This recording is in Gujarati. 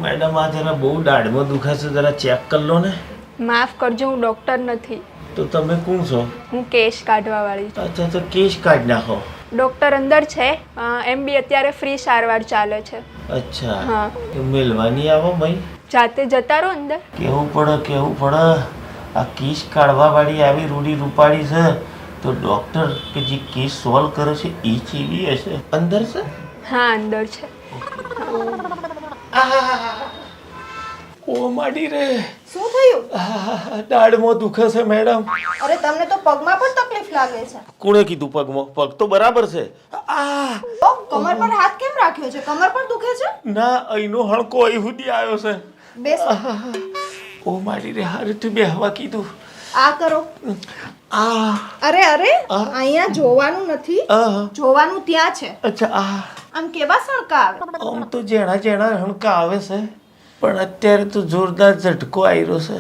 મેડમ આ જરા બહુ દાઢમાં દુખે છે, જરા ચેક કરી લો ને. માફ કરજો, હું ડૉક્ટર નથી. તો તમે કોણ છો? હું કેશ કાઢવા વાળી છું. અચ્છા, તો કેસ કાઢી નાખો. ડૉક્ટર અંદર છે, એમ બી અત્યારે ફ્રી સારવાર ચાલે છે. અચ્છા, હા. તો મેલવાની આવો ભાઈ. જાતે જતા રહો અંદર. કેવું પડે. આ કેસ કાઢવા વાળી આવી રૂડી રૂપાળી છે, તો ડોક્ટર કે જે કેસ સોલ્વ કરે છે એ ચીવી હશે. અંદર છે? હા, અંદર છે. ઓ માડી રે, શું થયું? દાઢમાં દુખે છે મેડમ. અરે તમને તો પગમાં પણ તકલીફ લાગે છે. કોણે કીધું પગમાં? પગ તો બરાબર છે. ઓ કમર પર હાથ કેમ રાખ્યો છે? કમર પર દુખે છે? ના, અહીંનો હણકો અહીં સુધી આવ્યો છે. બેસ. ઓ માડી રે, હારેથી બેહવા કીધું. આ કરો. અરે અહીંયા જોવાનું નથી, જોવાનું ત્યાં છે. અચ્છા, આમ કેવા સણકા આવે? આમ તો જેણા હણકા આવે છે, પણ અત્યારે તો જોરદાર ઝટકો આવ્યો છે.